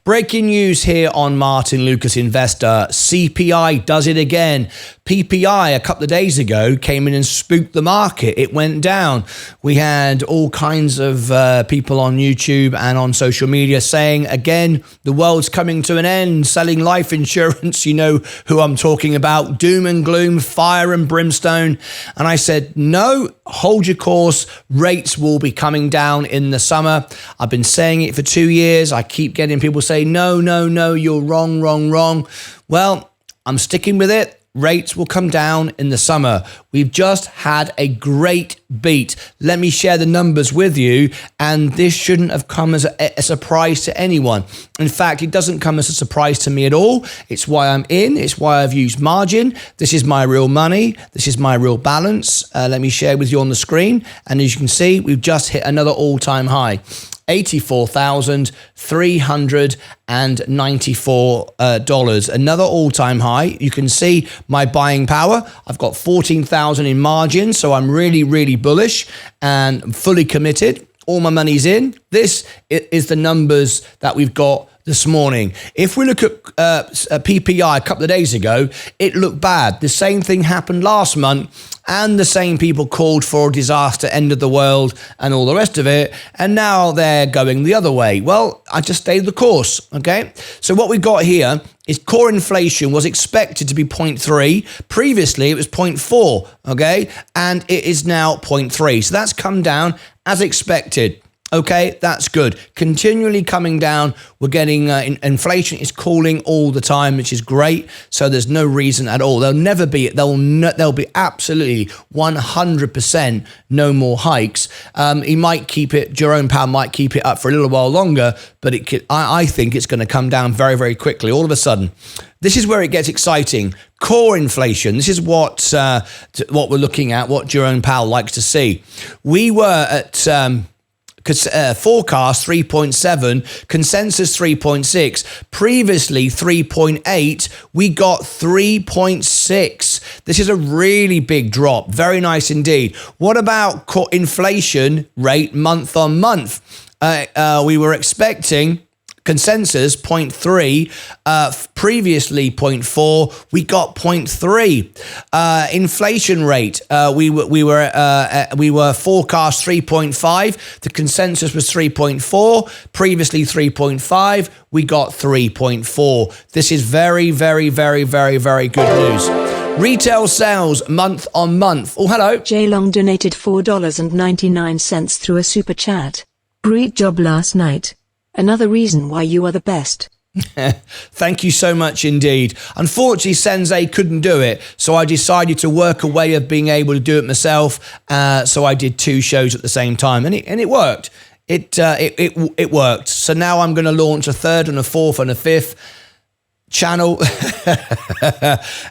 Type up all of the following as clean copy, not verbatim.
Breaking news here on Martyn Lucas Investor. CPI does it again. PPI a couple of days ago came in and spooked the market. It went down. We had all kinds of people on YouTube and on social media saying, again, the world's coming to an end, selling life insurance. You know who I'm talking about. Doom and gloom, fire and brimstone. And I said, no, hold your course. Rates will be coming down in the summer. I've been saying it for 2 years. I keep getting people say, no, you're wrong. Well, I'm sticking with it. Rates will come down in the summer. We've just had a great beat. Let me share the numbers with you. And this shouldn't have come as a surprise to anyone. In fact, it doesn't come as a surprise to me at all. It's why I'm in. It's why I've used margin. This is my real money. This is my real balance. Let me share with you on the screen. And as you can see, we've just hit another all-time high. $84,394. Another all-time high. You can see my buying power. I've got 14,000 in margin, so I'm really bullish and fully committed. All my money's in. This is the numbers that we've got this morning. If we look at PPI a couple of days ago, it looked bad. The same thing happened last month, and the same people called for a disaster, end of the world, and all the rest of it. And now they're going the other way. Well, I just stayed the course, okay? So what we got here is core inflation was expected to be 0.3. Previously, it was 0.4, okay? And it is now 0.3. So that's come down as expected. Okay, that's good. Continually coming down. We're getting inflation is cooling all the time, which is great. So there's no reason at all. There'll be absolutely 100% no more hikes. He might keep it. Jerome Powell might keep it up for a little while longer, but I think it's going to come down very very quickly. All of a sudden, this is where it gets exciting. Core inflation. This is what we're looking at. What Jerome Powell likes to see. We were at. Forecast 3.7, consensus 3.6, previously 3.8, we got 3.6. This is a really big drop. Very nice indeed. What about inflation rate month on month? We were expecting consensus 0.3, previously 0.4, we got 0.3. Inflation rate, we were forecast 3.5, the consensus was 3.4, previously 3.5, we got 3.4. This is very good news. Retail sales month on month. Oh, hello. J Long donated $4.99 through a super chat. Great job last night. Another reason why you are the best. Thank you so much indeed. Unfortunately, Sensei couldn't do it, so I decided to work a way of being able to do it myself. So I did 2 shows at the same time, and it worked. It worked. So now I'm going to launch a 3rd and a 4th and a 5th channel,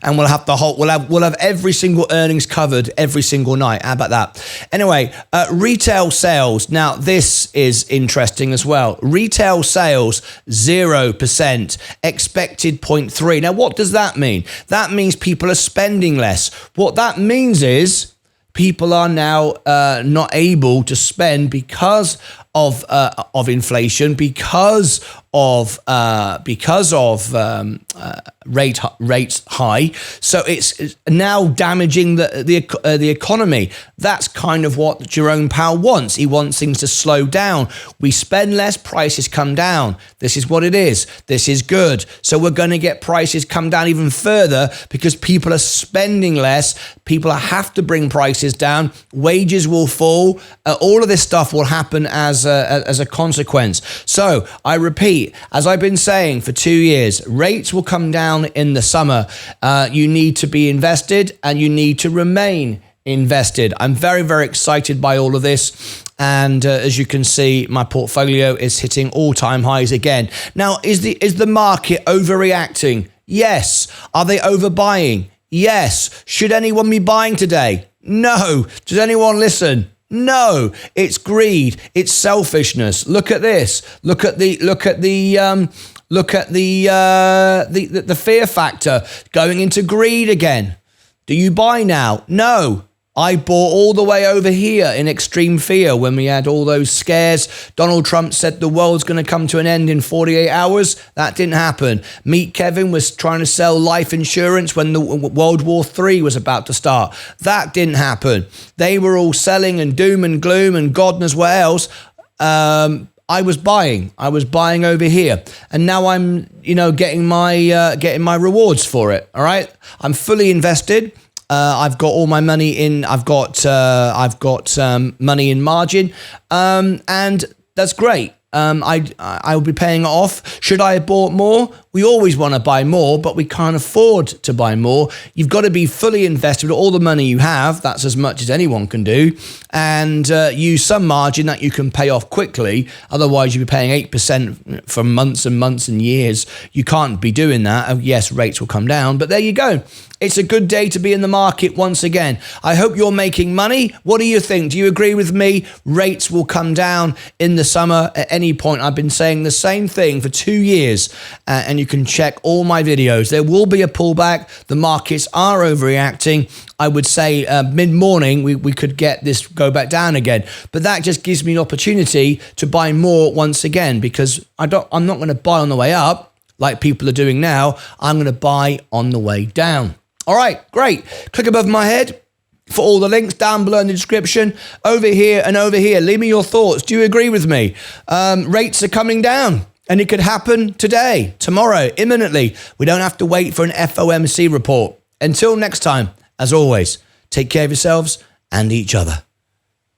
and we'll have every single earnings covered every single night. How about that? Anyway, retail sales. Now this is interesting as well. Retail sales 0%, expected 0.3. Now what does that mean? That means people are spending less. What that means is people are now not able to spend because of inflation, because of rates high. So it's now damaging the economy. That's kind of what Jerome Powell wants. He wants things to slow down. We spend less, prices come down. This is what it is. This is good. So we're going to get prices come down even further because people are spending less. People have to bring prices down. Wages will fall. All of this stuff will happen as a consequence. So I repeat, as I've been saying for 2 years, rates will come down in the summer. You need to be invested and you need to remain invested. I'm very excited by all of this. And as you can see, my portfolio is hitting all-time highs again. Now, is the market overreacting? Yes. Are they overbuying? Yes. Should anyone be buying today? No. Does anyone listen? No, it's greed. It's selfishness. Look at this. Look at the fear factor going into greed again. Do you buy now? No. I bought all the way over here in extreme fear when we had all those scares. Donald Trump said the world's going to come to an end in 48 hours. That didn't happen. Meet Kevin was trying to sell life insurance when the World War III was about to start. That didn't happen. They were all selling and doom and gloom and God knows what else. I was buying over here, and now I'm, getting my rewards for it. All right. I'm fully invested. I've got all my money in. I've got money in margin, and that's great. I will be paying it off. Should I have bought more? We always want to buy more, but we can't afford to buy more. You've got to be fully invested with all the money you have. That's as much as anyone can do, and use some margin that you can pay off quickly. Otherwise, you'll be paying 8% for months and months and years. You can't be doing that. Yes, rates will come down, but there you go. It's a good day to be in the market once again. I hope you're making money. What do you think? Do you agree with me? Rates will come down in the summer at any point. I've been saying the same thing for 2 years, and you can check all my videos. There will be a pullback. The markets are overreacting. I would say mid-morning we could get this go back down again. But that just gives me an opportunity to buy more once again, because I'm not going to buy on the way up like people are doing now. I'm going to buy on the way down. All right, great. Click above my head for all the links down below in the description. Over here and over here. Leave me your thoughts. Do you agree with me? Rates are coming down, and it could happen today, tomorrow, imminently. We don't have to wait for an FOMC report. Until next time, as always, take care of yourselves and each other.